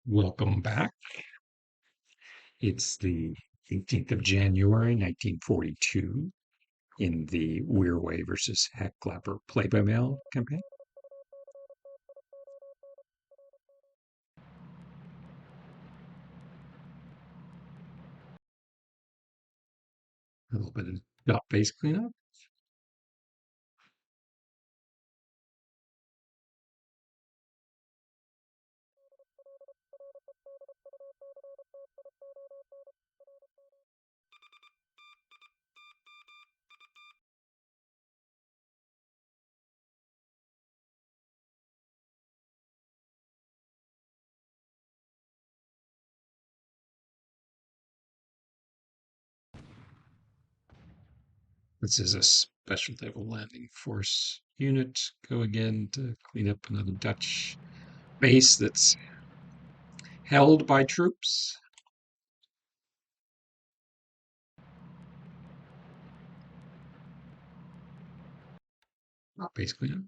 Welcome back. It's the 18th of January, 1942, in the Wirraway versus Heclapar play-by-mail campaign. A little bit of dot base cleanup. This is a special type of landing force unit. Go again to clean up another Dutch base that's held by troops. Not base cleanup.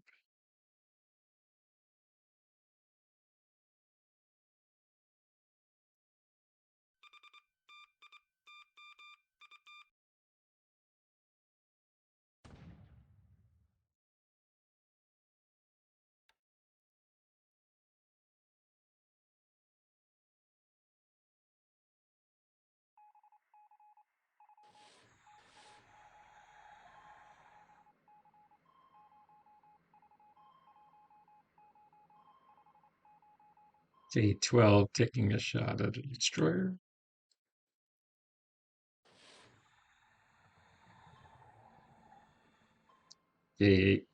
J-12 taking a shot at a destroyer. J-8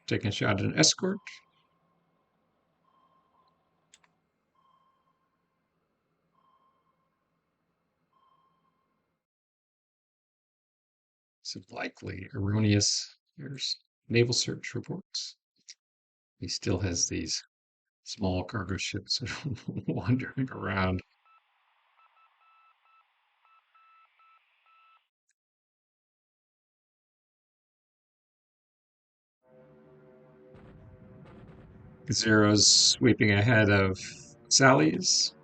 taking a shot at an escort. Some likely erroneous naval search reports. He still has these small cargo ships wandering around. Zero's sweeping ahead of Sally's.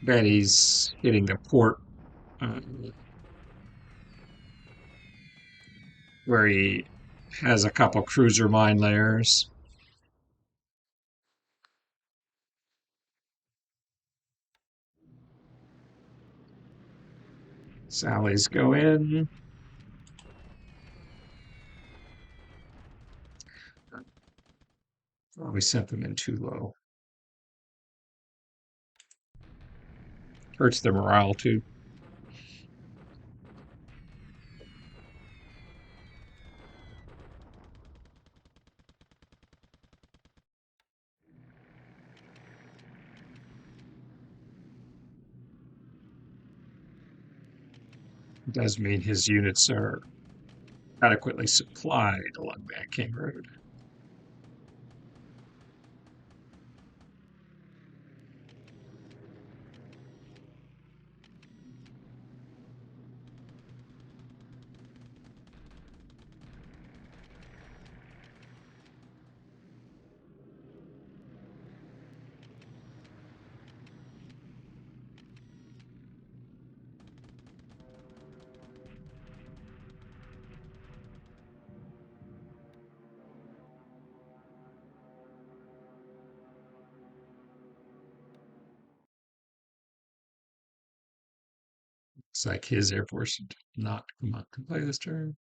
Betty's hitting the port uh, where he has a couple cruiser mine layers. Sally's go in. Oh, we sent them in too low. Hurts their morale too. It does mean his units are adequately supplied along that King Road. Looks like his Air Force did not come out to play this turn.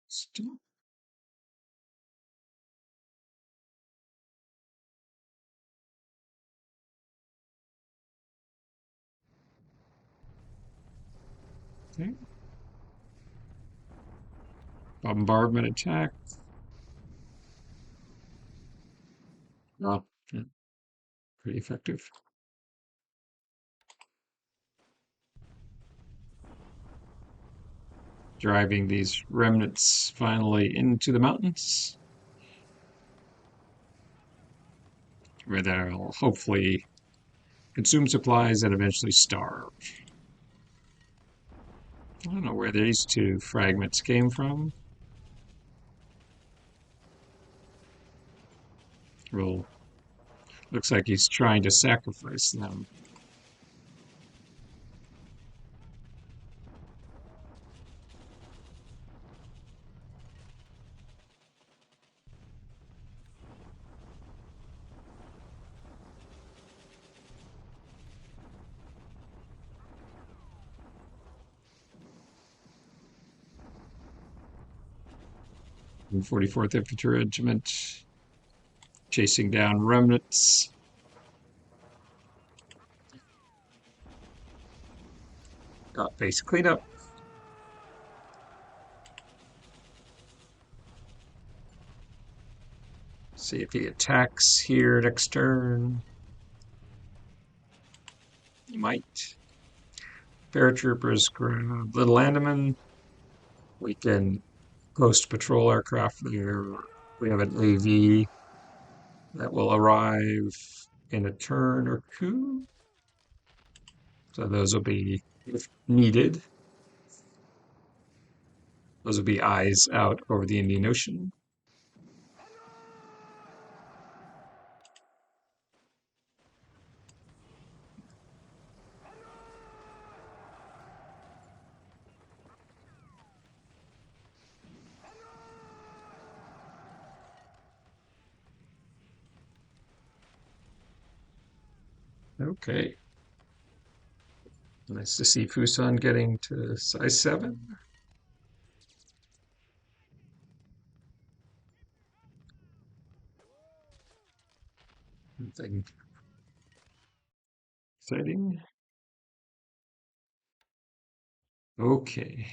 Stop. Okay. Bombardment attack. Oh, yeah, pretty effective. Driving these remnants finally into the mountains, where they'll hopefully consume supplies and eventually starve. I don't know where these two fragments came from. Well, looks like he's trying to sacrifice them. And 44th Infantry Regiment chasing down remnants. Got base cleanup. See if he attacks here next turn. He might. Paratroopers grab Little Andaman. We can post patrol aircraft there. We have an AV that will arrive in a turn or two. So those will be, if needed, those will be eyes out over the Indian Ocean. Okay. Nice to see Fuson getting to size 7. Nothing exciting. Okay.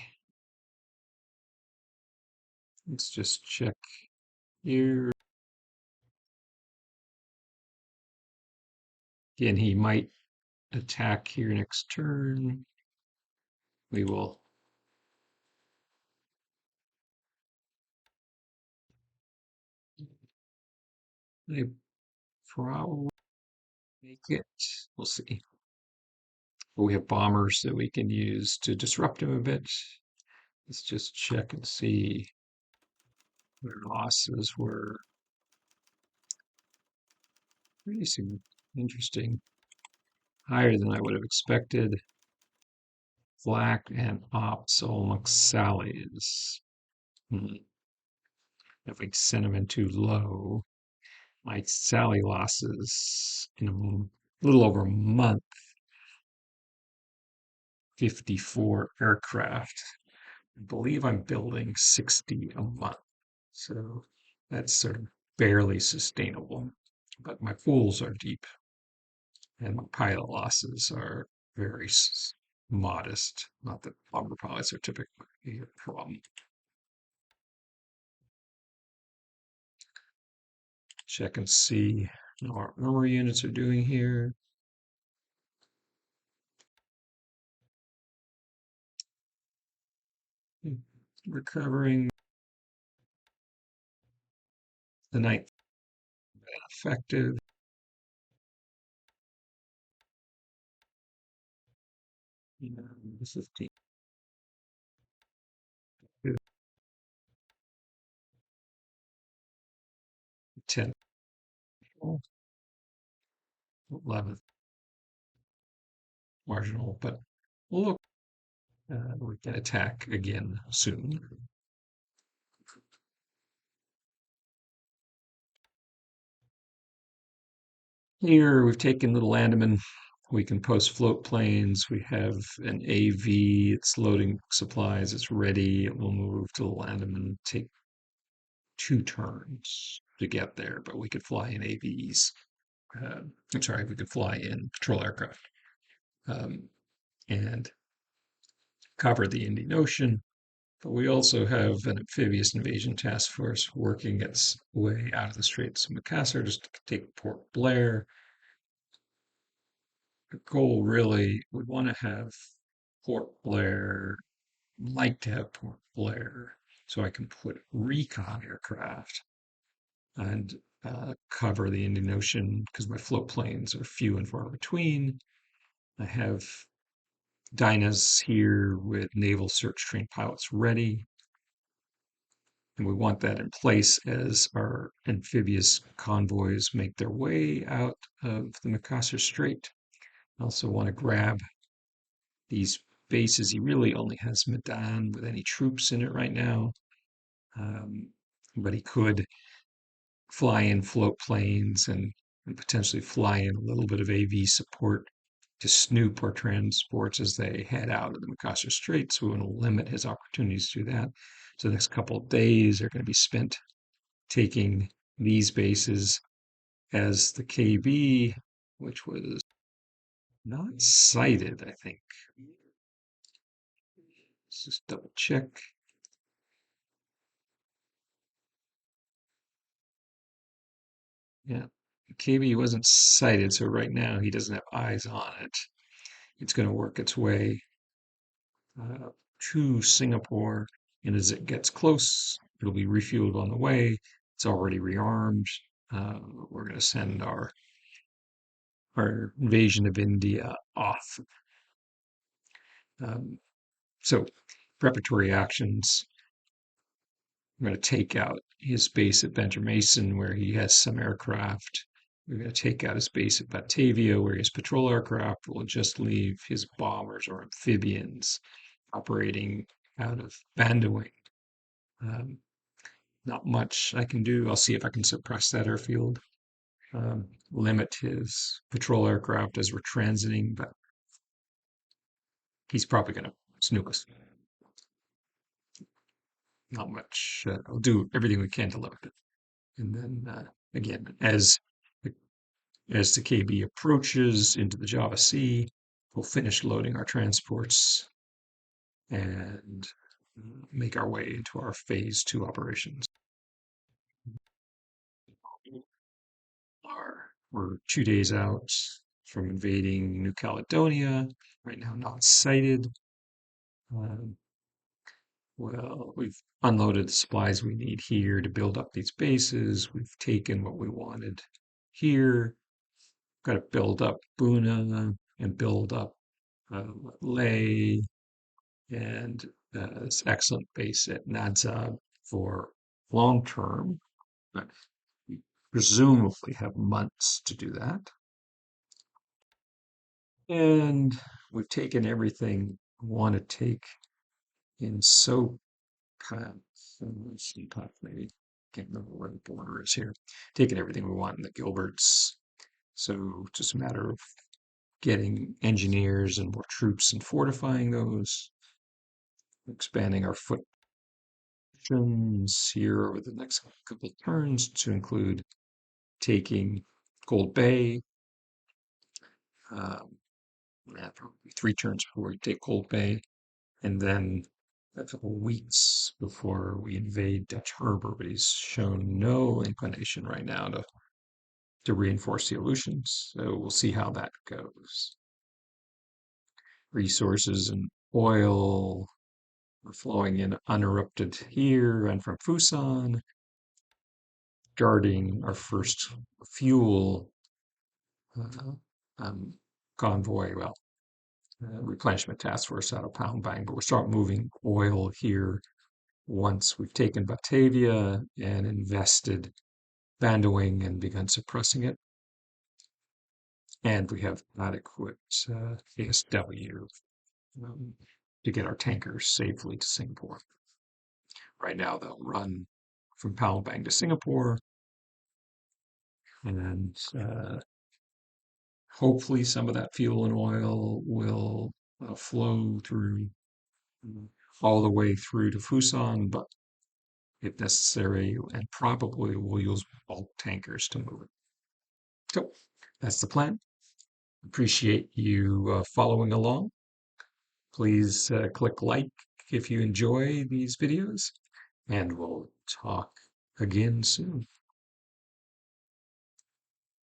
Let's just check here. Again, he might attack here next turn. We will they probably make it. We'll see. But we have bombers that we can use to disrupt him a bit. Let's just check and see what our losses were. Pretty interesting. Higher than I would have expected. Flak and ops amongst Sallies. If we send them in too low, my Sally losses in a little over a month, 54 aircraft. I believe I'm building 60 a month. So that's sort of barely sustainable. But my pools are deep and my pilot losses are very modest. Not that bomber pilots are typically a problem. Check and see how our armor units are doing here. Recovering the ninth effective. The 15th. 10th. 11th. Marginal, but we'll look. We can attack again soon. Here we've taken Little Andaman. We can post float planes. We have an AV. It's loading supplies. It's ready. It will move to the land and take 2 turns to get there, but we could fly in AVs. I'm sorry, we could fly in patrol aircraft um, and cover the Indian Ocean. But we also have an amphibious invasion task force working its way out of the Straits of Macassar just to take Port Blair. The goal really would want to have Port Blair, like to have Port Blair, so I can put recon aircraft and cover the Indian Ocean because my float planes are few and far between. I have Dynas here with naval search trained pilots ready. And we want that in place as our amphibious convoys make their way out of the Macassar Strait. I also want to grab these bases. He really only has Medan with any troops in it right now, um, but he could fly in float planes and potentially fly in a little bit of AV support to snoop our transports as they head out of the Macassar Strait. So we want to limit his opportunities to that. So the next couple of days are going to be spent taking these bases as the KB, which was not cited, I think. Let's just double check. Yeah, KB wasn't cited, so right now he doesn't have eyes on it. It's going to work its way uh, to Singapore, and as it gets close, it'll be refueled on the way. It's already rearmed. We're going to send our invasion of India off. Um, so preparatory actions. I'm going to take out his base at Banjarmasin, where he has some aircraft. We're going to take out his base at Batavia, where he has patrol aircraft. We'll just leave his bombers or amphibians operating out of Bandawing. Um, Not much I can do. I'll see if I can suppress that airfield, limit his patrol aircraft as we're transiting, but he's probably going to snoop us. Not much. I'll do everything we can to limit it. And then again, as the KB approaches into the Java Sea, we'll finish loading our transports and make our way into our phase 2 operations. We're 2 days out from invading New Caledonia, right now not sighted. Um, well, we've unloaded the supplies we need here to build up these bases. We've taken what we wanted here. Got to build up Buna and build up Leh and this excellent base at Nadzab for long term, but we presumably have months to do that. And we've taken everything we want to take in soap maybe. Can't remember where the border is here. Taking everything we want in the Gilberts. So just a matter of getting engineers and more troops and fortifying those, expanding our footprints here over the next couple of turns to include taking Gold Bay. Probably 3 turns before we take Gold Bay, and then a couple of weeks before we invade Dutch Harbor. But he's shown no inclination right now to reinforce the Aleutians. So we'll see how that goes. Resources and oil are flowing in uninterrupted here and from Fusan, guarding our first fuel uh, convoy, replenishment task force out of Pound Bang, but we'll start moving oil here once we've taken Batavia and invested Bandawing and begun suppressing it. And we have adequate ASW to get our tankers safely to Singapore. Right now, they'll run from Palembang to Singapore, and Hopefully, some of that fuel and oil will flow through all the way through to Fuson, but if necessary, and probably we'll use bulk tankers to move it. So that's the plan. Appreciate you following along. Please click like if you enjoy these videos, and we'll talk again soon.